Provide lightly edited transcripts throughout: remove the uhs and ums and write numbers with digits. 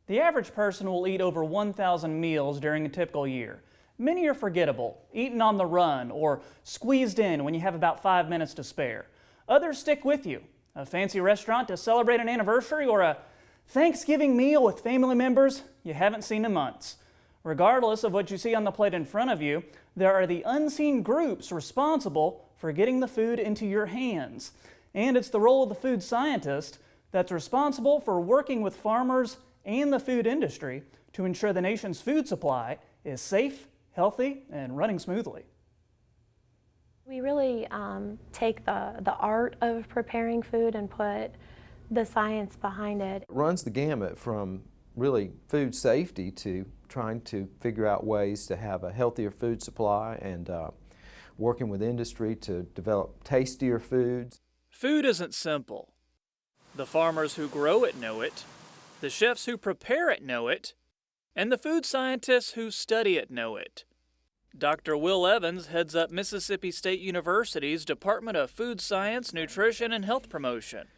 The average person will eat over 1,000 meals during a typical year. Many are forgettable, eaten on the run, or squeezed in when you have about 5 minutes to spare. Others stick with you. A fancy restaurant to celebrate an anniversary or a Thanksgiving meal with family members you haven't seen in months. Regardless of what you see on the plate in front of you, there are the unseen groups responsible for getting the food into your hands. And it's the role of the food scientist that's responsible for working with farmers and the food industry to ensure the nation's food supply is safe, healthy, and running smoothly. We really take the art of preparing food and put the science behind it. It runs the gamut from really food safety to trying to figure out ways to have a healthier food supply and working with industry to develop tastier foods. Food isn't simple. The farmers who grow it know it, the chefs who prepare it know it, and the food scientists who study it know it. Dr. Will Evans heads up Mississippi State University's Department of Food Science, Nutrition, and Health Promotion.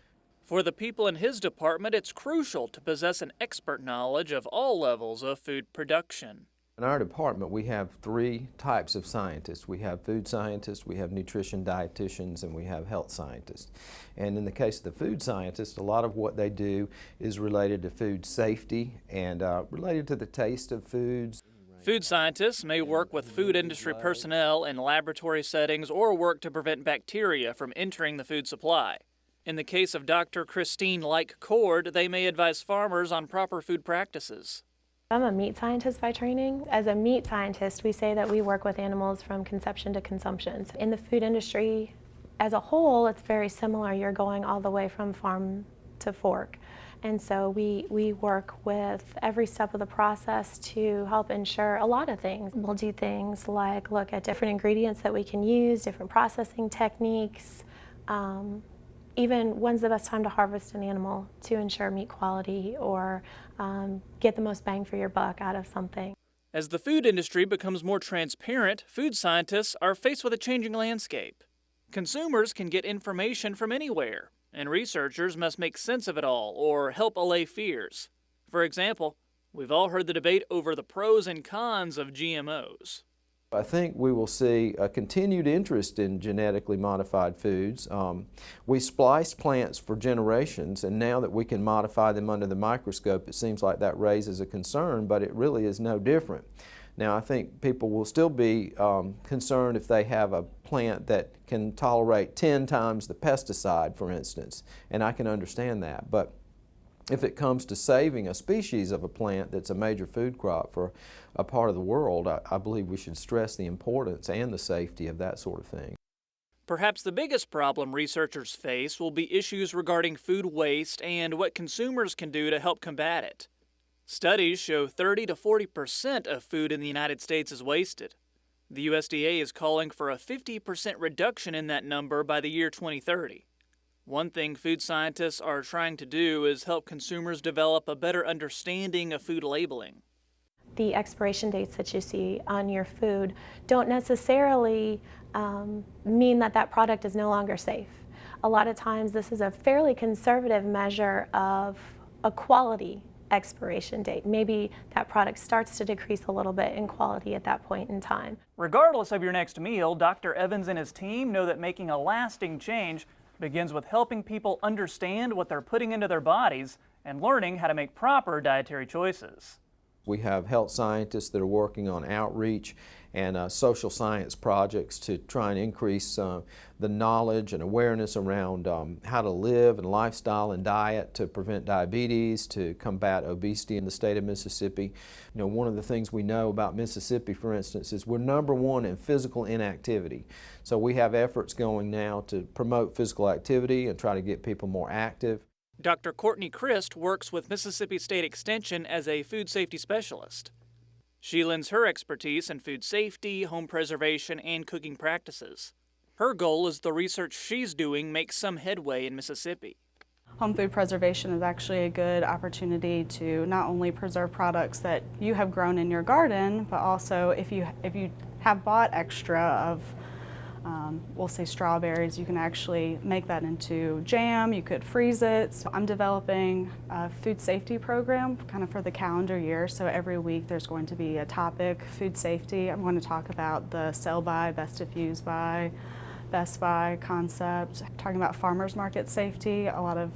For the people in his department, it's crucial to possess an expert knowledge of all levels of food production. In our department, we have 3 types of scientists. We have food scientists, we have nutrition dietitians, and we have health scientists. And in the case of the food scientists, a lot of what they do is related to food safety and related to the taste of foods. Food scientists may work with food industry personnel in laboratory settings or work to prevent bacteria from entering the food supply. In the case of Dr. Christine Cord, they may advise farmers on proper food practices. I'm a meat scientist by training. As a meat scientist, we say that we work with animals from conception to consumption. In the food industry as a whole, it's very similar. You're going all the way from farm to fork. And so we work with every step of the process to help ensure a lot of things. We'll do things like look at different ingredients that we can use, different processing techniques, even when's the best time to harvest an animal to ensure meat quality or get the most bang for your buck out of something. As the food industry becomes more transparent, food scientists are faced with a changing landscape. Consumers can get information from anywhere, and researchers must make sense of it all or help allay fears. For example, we've all heard the debate over the pros and cons of GMOs. I think we will see a continued interest in genetically modified foods. We spliced plants for generations, and now that we can modify them under the microscope, it seems like that raises a concern, but it really is no different. Now, I think people will still be concerned if they have a plant that can tolerate 10 times the pesticide, for instance, and I can understand that. But if it comes to saving a species of a plant that's a major food crop for a part of the world, I believe we should stress the importance and the safety of that sort of thing. Perhaps the biggest problem researchers face will be issues regarding food waste and what consumers can do to help combat it. Studies show 30 to 40% of food in the United States is wasted. The USDA is calling for a 50% reduction in that number by the year 2030. One thing food scientists are trying to do is help consumers develop a better understanding of food labeling. The expiration dates that you see on your food don't necessarily mean that that product is no longer safe. A lot of times this is a fairly conservative measure of a quality expiration date. Maybe that product starts to decrease a little bit in quality at that point in time. Regardless of your next meal, Dr. Evans and his team know that making a lasting change begins with helping people understand what they're putting into their bodies and learning how to make proper dietary choices. We have health scientists that are working on outreach and social science projects to try and increase the knowledge and awareness around how to live and lifestyle and diet to prevent diabetes, to combat obesity in the state of Mississippi. You know, one of the things we know about Mississippi, for instance, is we're #1 in physical inactivity. So we have efforts going now to promote physical activity and try to get people more active. Dr. Courtney Christ works with Mississippi State Extension as a food safety specialist. She lends her expertise in food safety, home preservation, and cooking practices. Her goal is the research she's doing makes some headway in Mississippi. Home food preservation is actually a good opportunity to not only preserve products that you have grown in your garden, but also if you have bought extra of we'll say strawberries, you can actually make that into jam, you could freeze it. So I'm developing a food safety program kind of for the calendar year. So every week there's going to be a topic, food safety. I'm going to talk about the sell by, best to use by, best by concept, talking about farmers market safety. A lot of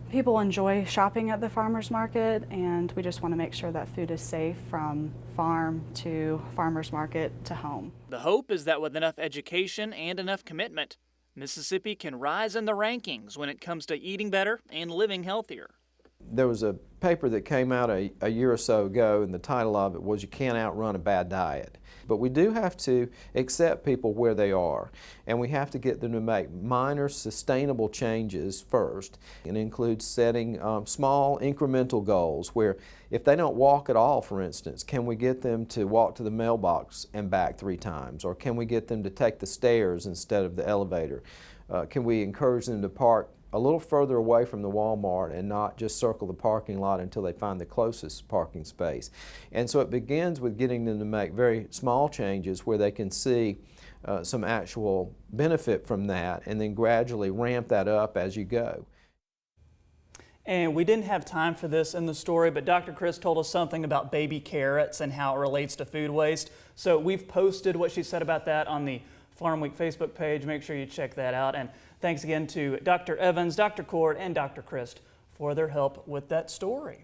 people enjoy shopping at the farmers market, and we just want to make sure that food is safe from farm to farmers market to home. The hope is that with enough education and enough commitment, Mississippi can rise in the rankings when it comes to eating better and living healthier. There was a paper that came out a year or so ago, and the title of it was "You Can't Outrun a Bad Diet." But we do have to accept people where they are, and we have to get them to make minor sustainable changes first. It includes setting small incremental goals where if they don't walk at all, for instance, can we get them to walk to the mailbox and back 3 times? Or can we get them to take the stairs instead of the elevator? Can we encourage them to park a little further away from the Walmart and not just circle the parking lot until they find the closest parking space? And so it begins with getting them to make very small changes where they can see some actual benefit from that, and then gradually ramp that up as you go. And we didn't have time for this in the story, but Dr. Chris told us something about baby carrots and how it relates to food waste. So we've posted what she said about that on the Farm Week Facebook page. Make sure you check that out. And thanks again to Dr. Evans, Dr. Cord, and Dr. Christ for their help with that story.